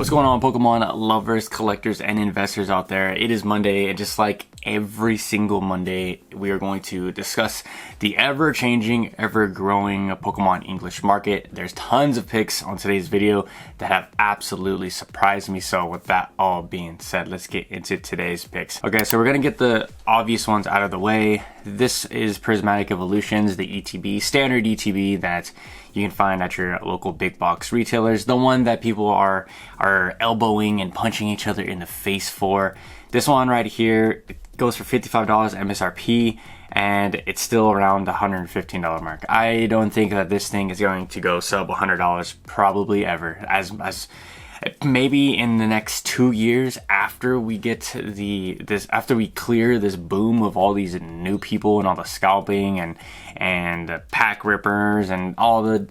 What's going on, Pokemon lovers, collectors, and investors out there? It is Monday, and just like every single Monday, we are going to discuss the ever-changing, ever-growing Pokemon English market. There's tons of picks on today's video that have absolutely surprised me. So with that all being said, let's get into today's picks. Okay, so we're gonna get the obvious ones out of the way. This is Prismatic Evolutions, the ETB, standard ETB that you can find at your local big box retailers. The one that people are elbowing and punching each other in the face for. This one right here goes for $55 MSRP, and it's still around the $115 mark. I don't think that this thing is going to go sub $100 probably ever, as maybe in the next 2 years after we get after we clear this boom of all these new people and all the scalping and pack rippers and all the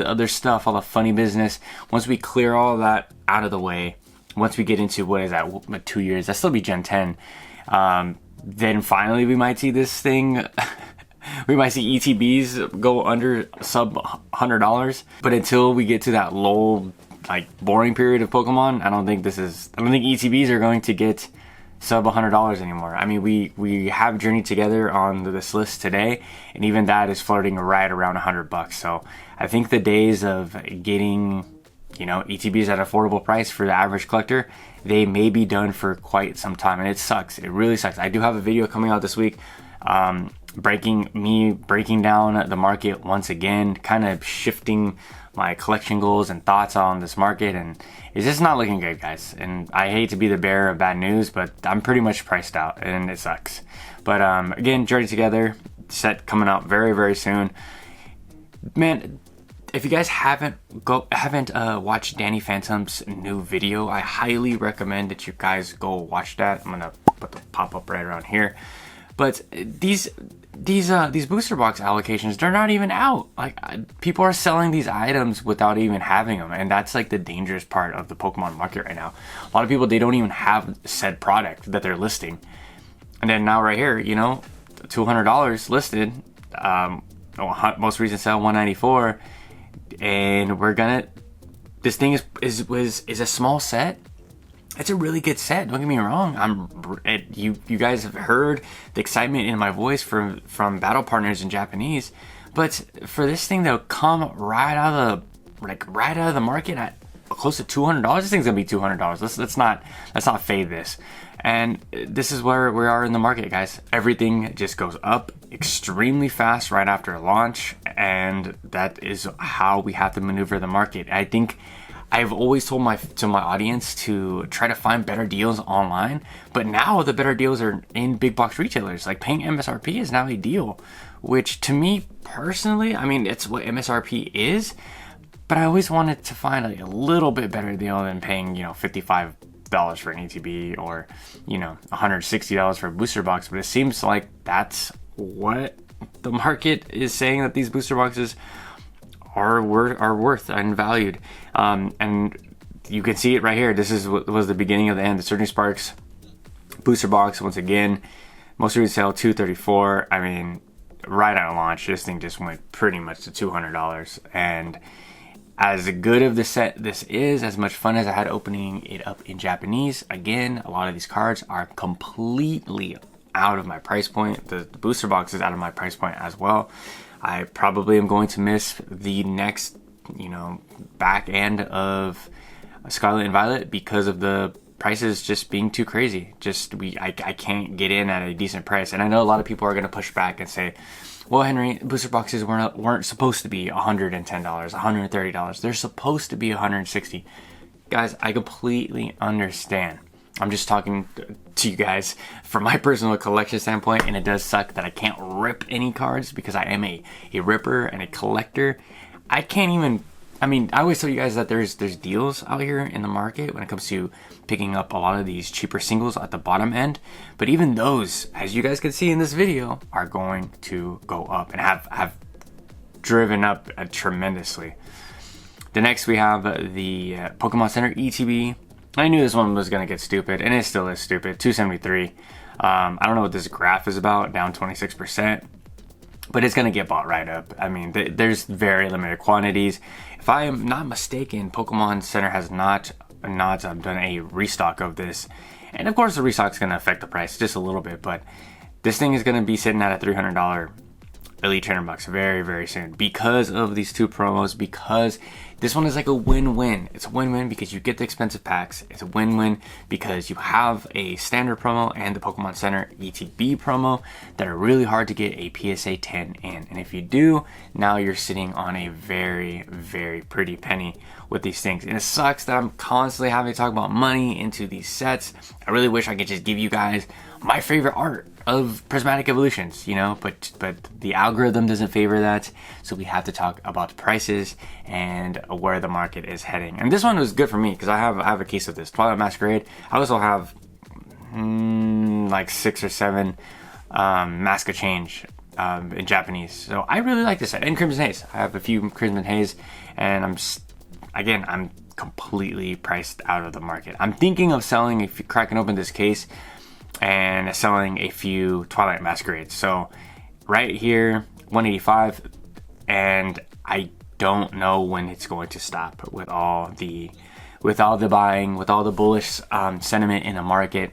other stuff, all the funny business. Once we clear all that out of the way, once we get into what is that, 2 years, that'll still be Gen 10. Then finally we might see this thing. We might see ETBs go under sub $100. But until we get to that lull, like boring period of Pokemon, I don't think ETBs are going to get sub $100 anymore. I mean, we have Journey Together on this list today, and even that is flirting right around $100. So I think the days of getting, ETBs at an affordable price for the average collector, they may be done for quite some time, and it sucks. It really sucks. I do have a video coming out this week, breaking down the market once again, kind of shifting my collection goals and thoughts on this market, and it's just not looking good, guys. And I hate to be the bearer of bad news, but I'm pretty much priced out, and it sucks. But again, Journey Together set coming out very, very soon. Man, if you guys haven't watched Danny Phantom's new video, I highly recommend that you guys go watch that. I'm gonna put the pop-up right around here. But these booster box allocations, they're not even out. Like, people are selling these items without even having them, and that's like the dangerous part of the Pokemon market right now. A lot of people, they don't even have said product that they're listing, and then now right here, $200 listed. Most recent sale $194, and this thing is a small set. It's a really good set, don't get me wrong. You guys have heard the excitement in my voice from battle partners in Japanese, but for this thing to come right out of the market at close to $200, this thing's gonna be $200. Let's not fade this. And this is where we are in the market, guys. Everything just goes up extremely fast right after launch, and that is how we have to maneuver the market. I think I've always told my audience to try to find better deals online, but now the better deals are in big box retailers. Like, paying MSRP is now a deal, which to me personally, I mean, it's what MSRP is, but I always wanted to find a little bit better deal than paying, $55 for an ETB or, $160 for a booster box. But it seems like that's what the market is saying, that these booster boxes are worth and valued. And you can see it right here. This was the beginning of the end. The Surging Sparks booster box, once again, most recent sale $234. I mean, right out of launch, this thing just went pretty much to $200. And as good of the set this is, as much fun as I had opening it up in Japanese, again, a lot of these cards are completely out of my price point. The booster box is out of my price point as well. I probably am going to miss the next, back end of Scarlet and Violet because of the prices just being too crazy. I can't get in at a decent price. And I know a lot of people are going to push back and say, well, Henry, booster boxes weren't supposed to be $110, $130. They're supposed to be $160. Guys, I completely understand. I'm just talking to you guys from my personal collection standpoint, and it does suck that I can't rip any cards because I am a ripper and a collector. I always tell you guys that there's deals out here in the market when it comes to picking up a lot of these cheaper singles at the bottom end, but even those, as you guys can see in this video, are going to go up and have driven up tremendously. The next we have the Pokemon Center ETB. I knew this one was going to get stupid, and it still is stupid. 273. I don't know what this graph is about, down 26%, but it's going to get bought right up. I mean, there's very limited quantities. If I am not mistaken, Pokemon Center has not not done a restock of this. And of course the restock is going to affect the price just a little bit, but this thing is going to be sitting at a $300 Elite Trainer box very, very soon because of these two promos, because this one is like a win-win. It's a win-win because you get the expensive packs. It's a win-win because you have a standard promo and the Pokemon Center ETB promo that are really hard to get a PSA 10 in. And if you do, now you're sitting on a very, very pretty penny with these things. And it sucks that I'm constantly having to talk about money into these sets. I really wish I could just give you guys my favorite art of Prismatic Evolutions, you know, but the algorithm doesn't favor that, so we have to talk about the prices and where the market is heading. And this one was good for me because I have a case of this Twilight Masquerade. I also have like 6 or 7 Mask of Change in Japanese, so I really like this set. And Crimson Haze, I have a few Crimson Haze, and I'm completely priced out of the market. I'm thinking of selling, if you cracking open this case, and selling a few Twilight Masquerades. So right here, 185, and I don't know when it's going to stop with all the buying, with all the bullish sentiment in the market.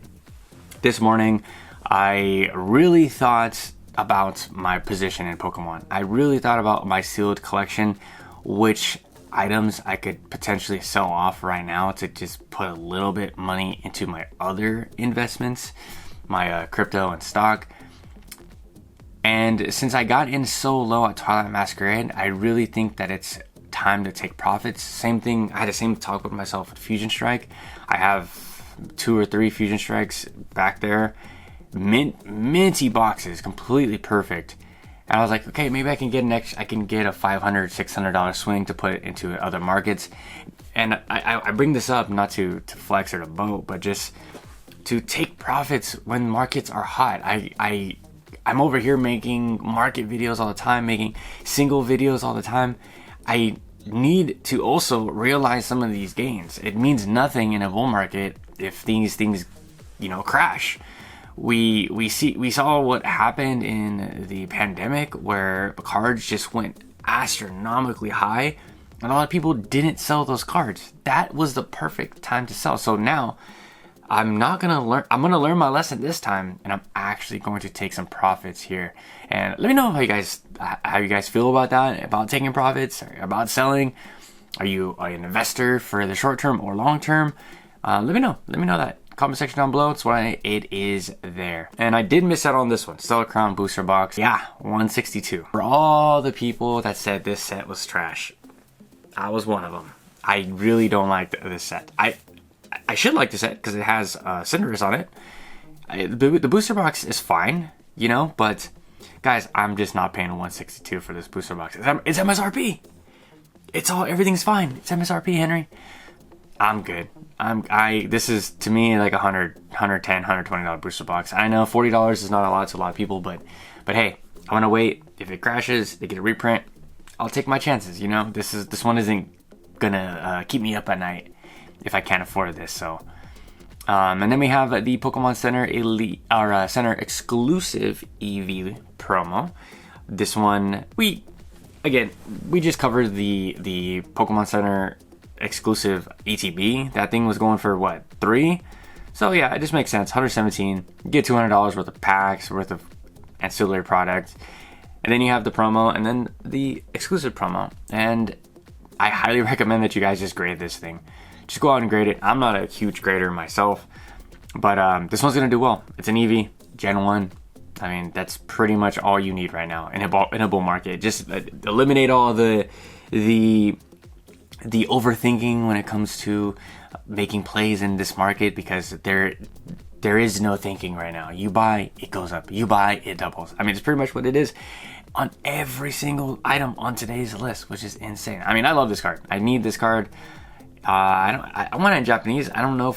This morning, I really thought about my position in Pokemon. I really thought about my sealed collection, which items I could potentially sell off right now to just put a little bit money into my other investments, my crypto and stock. And since I got in so low at Twilight Masquerade, I really think that it's time to take profits. Same thing, I had the same talk with myself with Fusion Strike. I have 2 or 3 Fusion Strikes back there, minty boxes, completely perfect. And I was like, okay, maybe I can get a $500, $600 swing to put it into other markets. And I bring this up not to flex or to boat, but just to take profits when markets are hot. I'm over here making market videos all the time, making single videos all the time. I need to also realize some of these gains. It means nothing in a bull market if these things, crash. We saw what happened in the pandemic where cards just went astronomically high and a lot of people didn't sell those cards. That was the perfect time to sell. So now I'm gonna learn my lesson this time, and I'm actually going to take some profits here. And let me know how you guys feel about that, about taking profits, or about selling. Are you an investor for the short term or long term? Let me know that. Comment section down below. It's why it is there. And I did miss out on this one, Stellar Crown booster box. Yeah, 162. For all the people that said this set was trash, I was one of them. I really don't like this set. I should like the set because it has Cinderace on it. The booster box is fine, but guys, I'm just not paying 162 for this booster box. It's MSRP. Everything's fine. It's MSRP, Henry. I'm good. This is to me like $110, $120 booster box. I know $40 is not a lot to a lot of people, but hey, I'm gonna wait. If it crashes, they get a reprint, I'll take my chances. This one isn't gonna keep me up at night if I can't afford this. So, and then we have the Pokemon Center Elite, or Center exclusive EV promo. This one, we just covered the Pokemon Center exclusive ETB. That thing was going for what, 3? So yeah, it just makes sense. 117, you get $200 worth of packs, worth of ancillary products, and then you have the promo and then the exclusive promo. And I highly recommend that you guys just grade this thing. Just go out and grade it. I'm not a huge grader myself, but this one's gonna do well. It's an EV Gen 1. I mean, that's pretty much all you need right now in a bull market. Just eliminate all the overthinking when it comes to making plays in this market, because there is no thinking right now. You buy, it goes up. You buy, it doubles. I mean, it's pretty much what it is on every single item on today's list, which is insane. I mean, I love this card. I need this card. I want it in Japanese. I don't know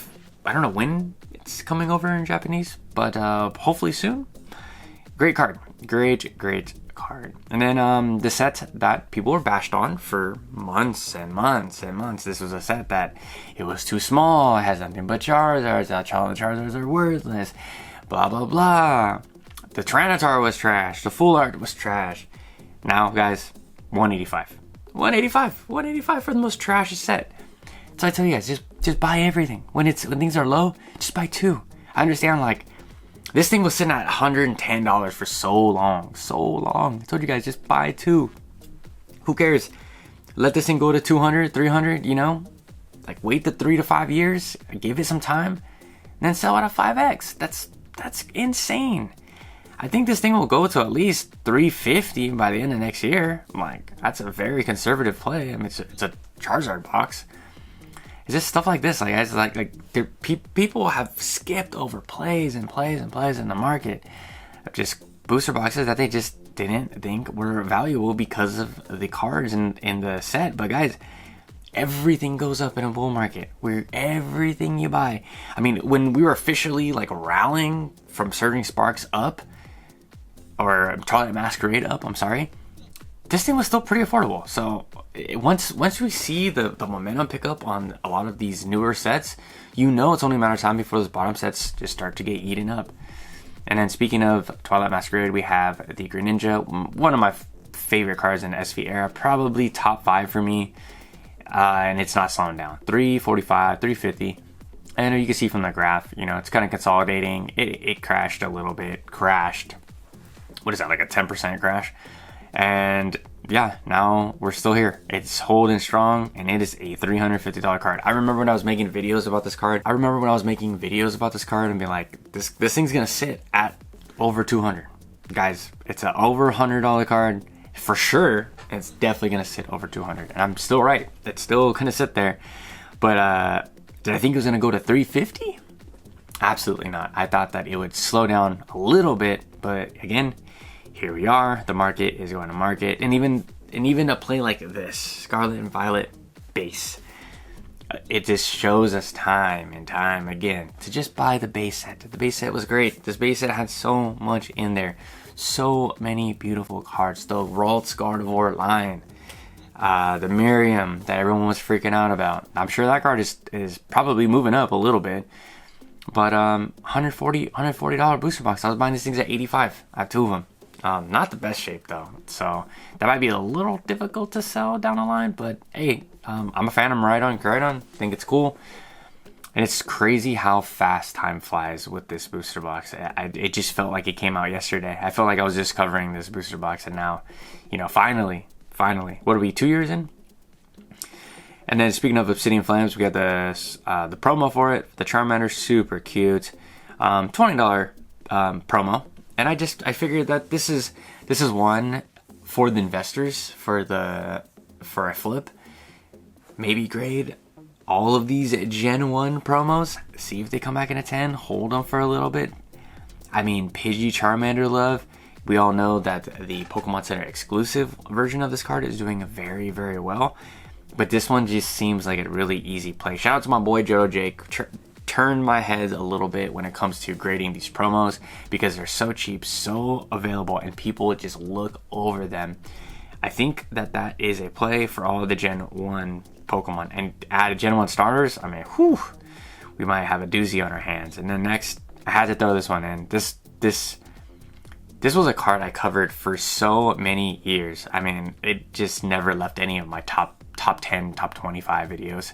when it's coming over in Japanese, but hopefully soon. Great card. Great card. And then the set that people were bashed on for months and months and months. This was a set that it was too small. It has nothing but Charizards. Charizards are worthless. Blah, blah, blah. The Tyranitar was trash. The full art was trash. Now, guys, 185. 185 for the most trashy set. So I tell you guys, Just buy everything. When things are low, just buy 2. I understand, like, this thing was sitting at $110 for so long. I told you guys, just buy 2. Who cares? Let this thing go to 200, 300, you know? Like, wait the 3 to 5 years, give it some time, and then sell at a 5x. That's insane. I think this thing will go to at least 350 by the end of next year. Like, that's a very conservative play. I mean, it's a Charizard box. It's just stuff like this, like guys, people have skipped over plays and plays and plays in the market of just booster boxes that they just didn't think were valuable because of the cards in the set. But guys, everything goes up in a bull market. Everything you buy. I mean, when we were officially like rallying from Surging Sparks up, or Twilight Masquerade up, I'm sorry, this thing was still pretty affordable. So once we see the momentum pick up on a lot of these newer sets, you know it's only a matter of time before those bottom sets just start to get eaten up. And then speaking of Twilight Masquerade, we have the Greninja, one of my favorite cards in the SV era, probably top 5 for me, and it's not slowing down. 345, 350. And you can see from the graph, you know, it's kind of consolidating. It crashed a little bit. What is that, like a 10% crash? And yeah, now we're still here. It's holding strong, and it is a $350 card. I remember when I was making videos about this card. And be like, this thing's gonna sit at over 200. Guys, it's an over $100 card for sure. It's definitely gonna sit over 200, and I'm still right. It's still gonna sit there. But did I think it was gonna go to 350? Absolutely not. I thought that it would slow down a little bit, but again, here we are. The market is going to market, and even a play like this, Scarlet and Violet base, it just shows us time and time again to just buy the base set. The base set was great. This base set had so much in there, so many beautiful cards. The Ralts Gardevoir line, the Miriam that everyone was freaking out about. I'm sure that card is probably moving up a little bit. But $140 booster box. I was buying these things at 85. I have 2 of them. Not the best shape though, so that might be a little difficult to sell down the line. But hey, I'm a fan of Miraidon. Think it's cool, and it's crazy how fast time flies with this booster box. It just felt like it came out yesterday. I felt like I was just covering this booster box, and now, you know, finally, what are we, 2 years in? And then speaking of Obsidian Flames, we got the promo for it. The Charmander, super cute, $20 promo. And I figured that this is one for the investors, for a flip. Maybe grade all of these Gen 1 promos, see if they come back in a 10, hold them for a little bit. I mean, Pidgey Charmander love. We all know that the Pokemon Center exclusive version of this card is doing very, very well. But this one just seems like a really easy play. Shout out to my boy Jodo Jake. Turn my head a little bit when it comes to grading these promos, because they're so cheap, so available, and people just look over them. I think that is a play for all of the Gen 1 Pokemon. And add Gen 1 starters, I mean, whew, we might have a doozy on our hands. And then next, I had to throw this one in. This was a card I covered for so many years. I mean, it just never left any of my top 10, top 25 videos.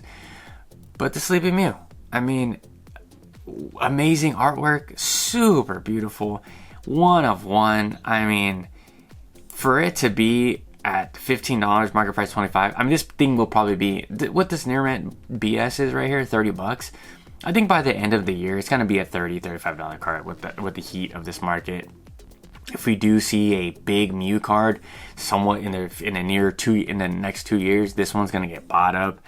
But the Sleeping Mew. I mean, amazing artwork, super beautiful, 1 of 1. I mean, for it to be at $15, market price $25. I mean, this thing will probably be, what this Nearmint BS is right here, $30. I think by the end of the year, it's going to be a $30, $35 card with the heat of this market. If we do see a big Mew card somewhat in the next 2 years, this one's going to get bought up.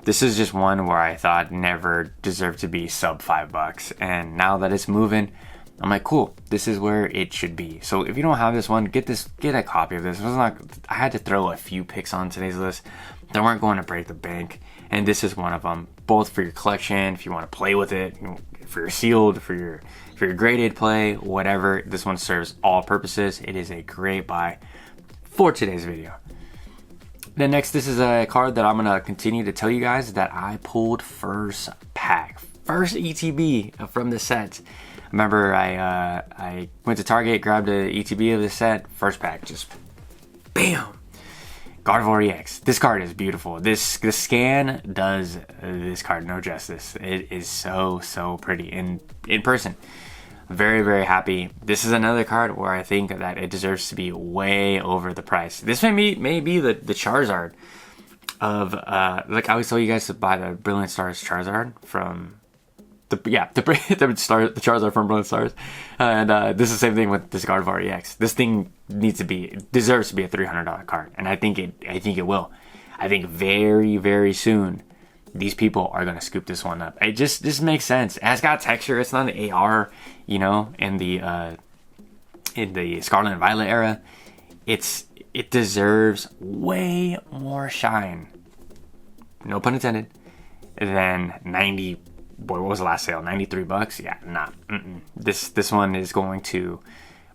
This is just one where I thought never deserved to be sub $5, and now that it's moving, I'm like, cool, this is where it should be. So if you don't have this one, get a copy of this. I had to throw a few picks on today's list that weren't going to break the bank, and this is one of them. Both for your collection, if you want to play with it, for your sealed, for your graded play, whatever. This one serves all purposes. It is a great buy for today's video. Then next, this is a card that I'm going to continue to tell you guys that I pulled first pack. First ETB from the set. Remember, I went to Target, grabbed an ETB of the set, first pack, just bam! Gardevoir EX. This card is beautiful. The scan does this card no justice. It is so pretty in person. Very, very happy. This is another card where I think that it deserves to be way over the price. This may be the Charizard of like I always tell you guys to buy the Brilliant Stars Charizard from the Charizard from Brilliant Stars, and this is the same thing with this Gardevoir EX. This thing deserves to be a $300 card, and I think it will. I think very, very soon these people are gonna scoop this one up. It just makes sense. It has got texture. It's not an AR, you know, in the Scarlet and Violet era. It deserves way more shine, no pun intended, than 90. Boy, what was the last sale? $93? Yeah, nah. This one is going to,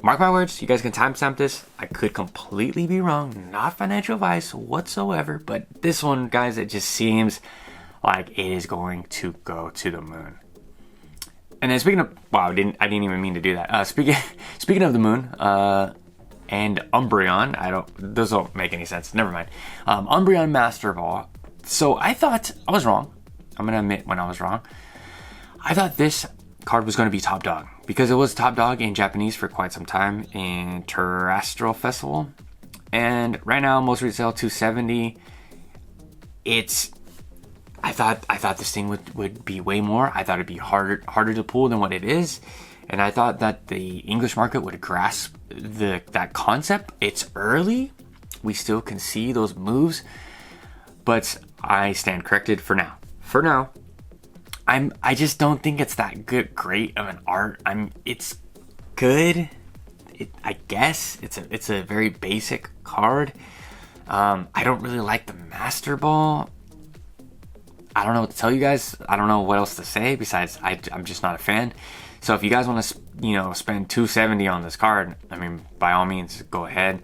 mark my words, you guys can timestamp this. I could completely be wrong. Not financial advice whatsoever, but this one, guys, it just seems like it is going to go to the moon. And then speaking of, wow, I didn't even mean to do that. Speaking of the moon, and Umbreon, those don't make any sense. Never mind. Umbreon Master Ball. So I thought I was wrong. I'm gonna admit when I was wrong. I thought this card was going to be top dog because it was top dog in Japanese for quite some time in Terrestrial Festival, and right now most retail $270. I thought this thing would be way more. I thought it'd be harder to pull than what it is, and I thought that the English market would grasp that concept. It's early, we still can see those moves, but I stand corrected for now. For now, I just don't think it's that great of an art. It's good. I guess it's a very basic card. I don't really like the Master Ball. I don't know what to tell you guys. I don't know what else to say besides I'm just not a fan. So if you guys want to spend $270 on this card, I mean, by all means, go ahead.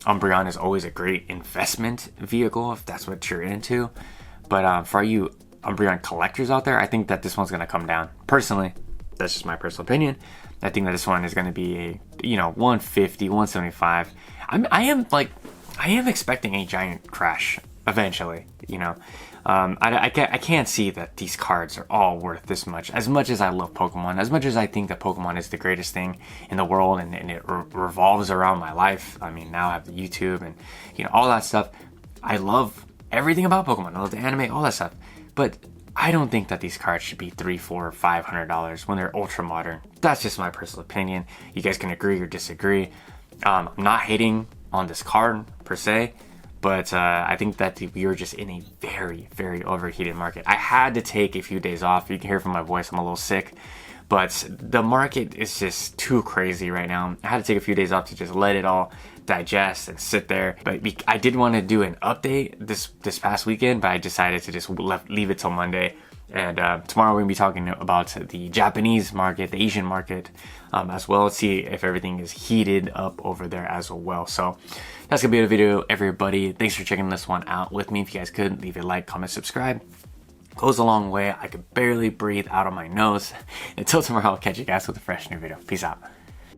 Umbreon is always a great investment vehicle if that's what you're into. But for you Umbreon collectors out there, I think that this one's going to come down. Personally, that's just my personal opinion. I think that this one is going to be a 150, 175. I am expecting a giant crash eventually. I can't see that these cards are all worth this much. As much as I love Pokemon, as much as I think that Pokemon is the greatest thing in the world, and it revolves around my life. I mean, now I have the YouTube and all that stuff. I love everything about Pokemon. I love the anime, all that stuff. But I don't think that these cards should be $300, $400, $500 when they're ultra modern. That's just my personal opinion. You guys can agree or disagree. I'm not hating on this card per se, but I think that we were just in a very, very overheated market. I had to take a few days off. You can hear from my voice, I'm a little sick. But the market is just too crazy right now. I had to take a few days off to just let it all digest and sit there. But I did want to do an update this past weekend, but I decided to just leave it till Monday. And tomorrow we're going to be talking about the Japanese market, the Asian market as well. Let's see if everything is heated up over there as well. So that's going to be the video, everybody. Thanks for checking this one out with me. If you guys could, leave a like, comment, subscribe. Goes a long way. I could barely breathe out of my nose. Until tomorrow, I'll catch you guys with a fresh new video. Peace out.